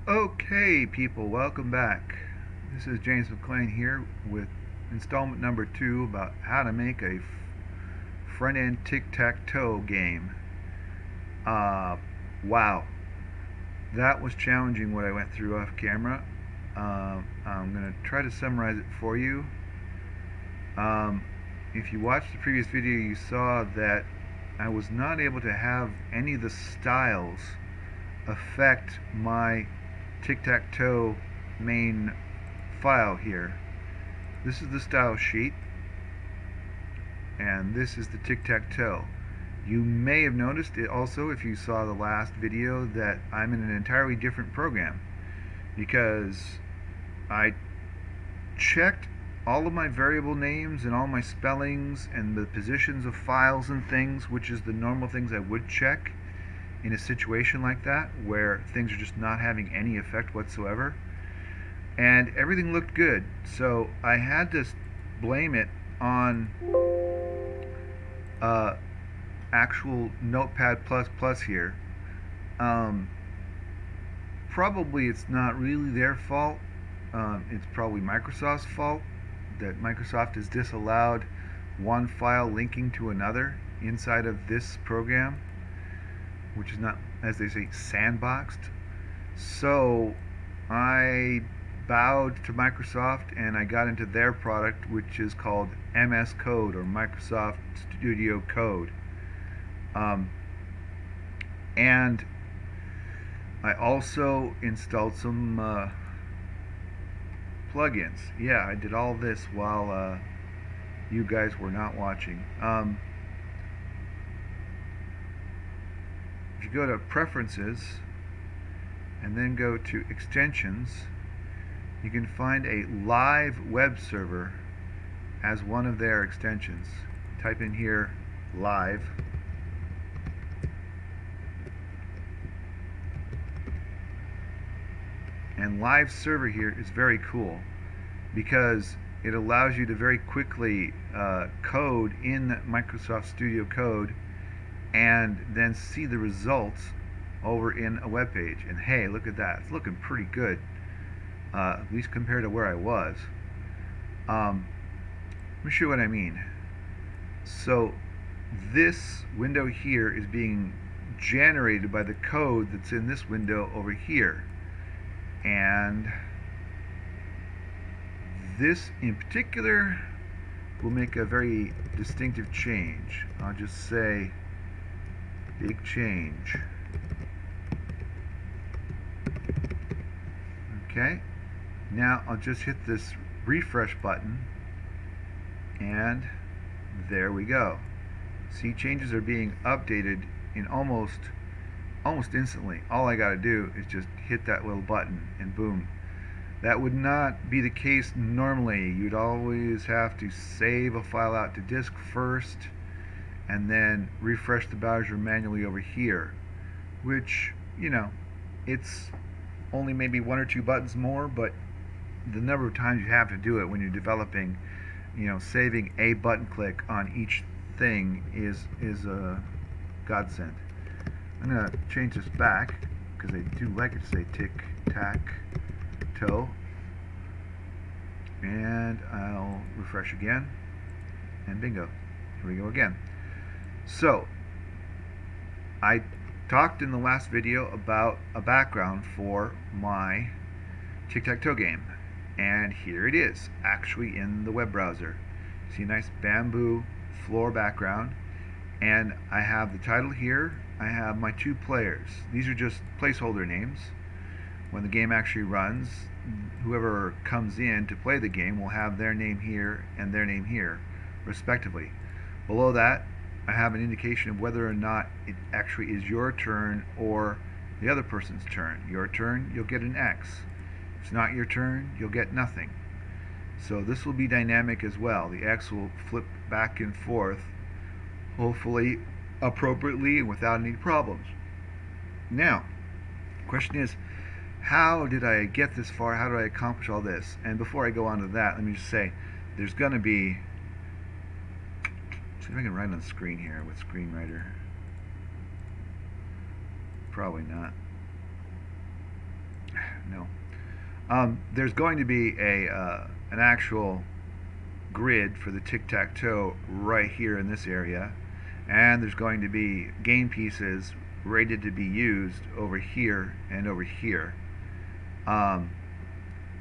Okay, people, welcome back. This is James McLean here with installment number 2 about how to make a front-end tic-tac-toe game. Uh, wow, that was challenging what I went through off camera. I'm going to try to summarize it for you. If you watched the previous video, you saw that I was not able to have any of the styles affect my tic-tac-toe main file here. This is the style sheet, and this is the tic-tac-toe. You may have noticed it also, if you saw the last video, that I'm in an entirely different program because I checked all of my variable names and all my spellings and the positions of files and things, which is the normal things I would check in a situation like that where things are just not having any effect whatsoever, and everything looked good. So I had to blame it on actual Notepad++ here. Probably it's not really their fault. It's probably Microsoft's fault that Microsoft has disallowed one file linking to another inside of this program, which is not, as they say, sandboxed. So I bowed to Microsoft and I got into their product, which is called MS Code, or Microsoft Studio Code. And I also installed some plugins. Yeah, I did all this while you guys were not watching. If you go to Preferences and then go to Extensions, you can find a live web server as one of their extensions. Type in here live, and live server here is very cool because it allows you to very quickly code in Microsoft Studio Code and then see the results over in a web page. And hey, look at that, it's looking pretty good, at least compared to where I was. Let me show you what I mean. So this window here is being generated by the code that's in this window over here, and this in particular will make a very distinctive change. I'll just say big change. Okay, now I'll just hit this refresh button and there we go. See, changes are being updated in almost instantly. All I got to do is just hit that little button and boom. That would not be the case normally. You'd always have to save a file out to disk first and then refresh the browser manually over here, which, you know, it's only maybe 1 or 2 buttons more, but the number of times you have to do it when you're developing, you know, saving a button click on each thing is a godsend. I'm going to change this back because I do like it to say tic-tac-toe, and I'll refresh again, and bingo, here we go again. So I talked in the last video about a background for my tic-tac-toe game, and here it is, actually in the web browser. See a nice bamboo floor background, and I have the title here. I have my 2 players. These are just placeholder names. When the game actually runs, whoever comes in to play the game will have their name here and their name here, respectively. Below that, I have an indication of whether or not it actually is your turn or the other person's turn. Your turn, you'll get an X. If it's not your turn, you'll get nothing. So this will be dynamic as well. The X will flip back and forth, hopefully appropriately and without any problems. Now, the question is, how did I get this far? How did I accomplish all this? And before I go on to that, let me just say, there's going to be, see if I can write on the screen here with Screenwriter. Probably not. no. There's going to be an actual grid for the tic-tac-toe right here in this area, and there's going to be game pieces rated to be used over here and over here.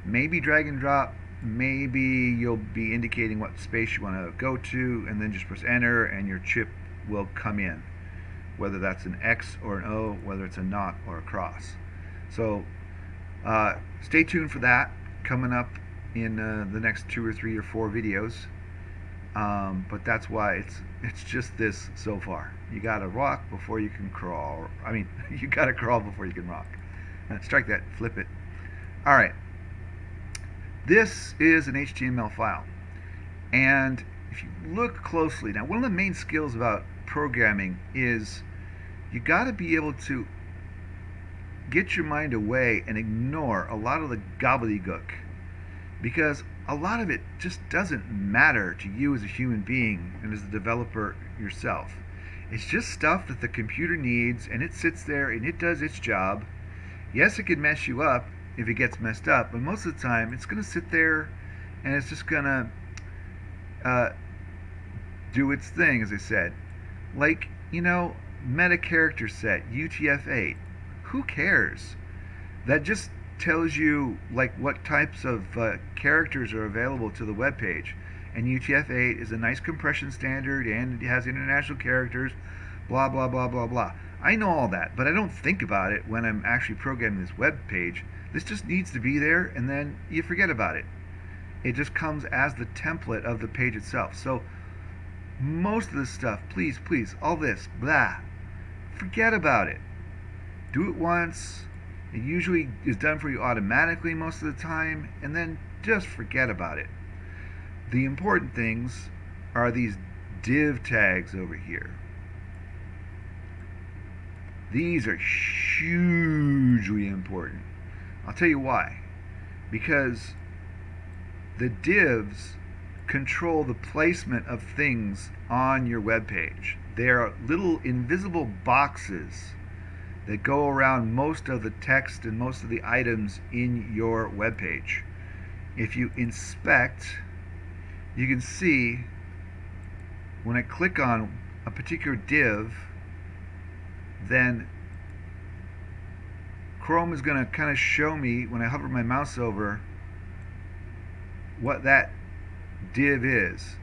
Maybe drag and drop, maybe you'll be indicating what space you want to go to, and then just press enter and your chip will come in, whether that's an X or an O, whether it's a naught or a cross. So stay tuned for that coming up in the next 2 or 3 or 4 videos. But that's why it's just this so far. You gotta walk before you can crawl. I mean, you gotta crawl before you can rock. Strike that, flip it. All right. This is an HTML file, and if you look closely, now one of the main skills about programming is you got to be able to get your mind away and ignore a lot of the gobbledygook, because a lot of it just doesn't matter to you as a human being and as a developer yourself. It's just stuff that the computer needs, and it sits there and it does its job. Yes, it can mess you up if it gets messed up, but most of the time it's going to sit there and it's just going to do its thing, as I said. Like, meta character set, UTF-8. Who cares? That just tells you like what types of characters are available to the web page. And UTF-8 is a nice compression standard, and it has international characters, blah, blah, blah, blah, blah. I know all that, but I don't think about it when I'm actually programming this web page. This just needs to be there, and then you forget about it. It just comes as the template of the page itself. So most of this stuff, please, all this, blah, forget about it. Do it once. It usually is done for you automatically most of the time, and then just forget about it. The important things are these div tags over here. These are hugely important. I'll tell you why. Because the divs control the placement of things on your web page. They are little invisible boxes that go around most of the text and most of the items in your web page. If you inspect, you can see when I click on a particular div, then Chrome is going to kind of show me, when I hover my mouse over, what that div is.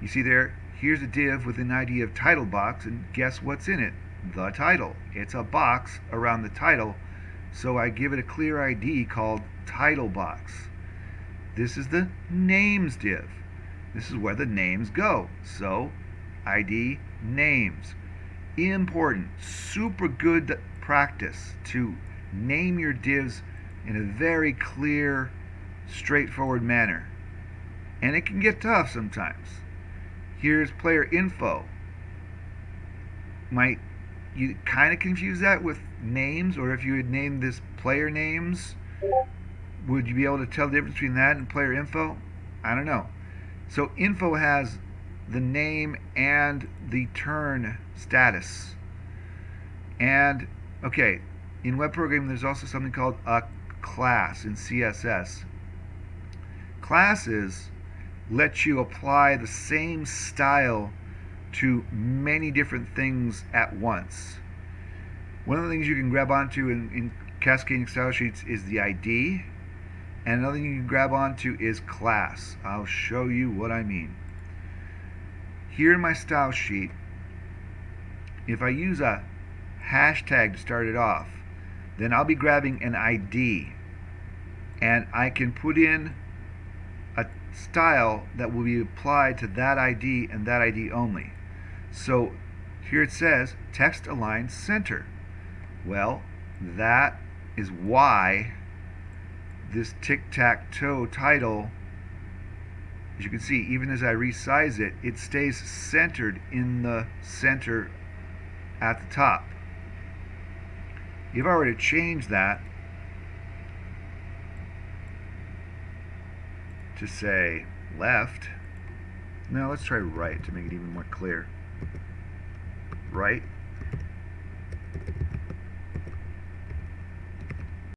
You see there, here's a div with an ID of title box, and guess what's in it? The title. It's a box around the title, so I give it a clear ID called title box. This is the names div. This is where the names go. So ID names. Important, super good practice to name your divs in a very clear, straightforward manner. And it can get tough sometimes. Here's player info. Might you kind of confuse that with names, or if you had named this player names, would you be able to tell the difference between that and player info? I don't know. So info has the name and the turn status. And okay, in web programming there's also something called a class in CSS. Classes let you apply the same style to many different things at once. One of the things you can grab onto in cascading style sheets is the ID, and another thing you can grab onto is class. I'll show you what I mean. Here in my style sheet, if I use a hashtag to start it off, then I'll be grabbing an ID, and I can put in a style that will be applied to that ID and that ID only. So here it says text align center. Well, that is why this tic-tac-toe title, as you can see, even as I resize it, it stays centered in the center at the top. If I were to change that to say left, no, let's try right to make it even more clear. Right,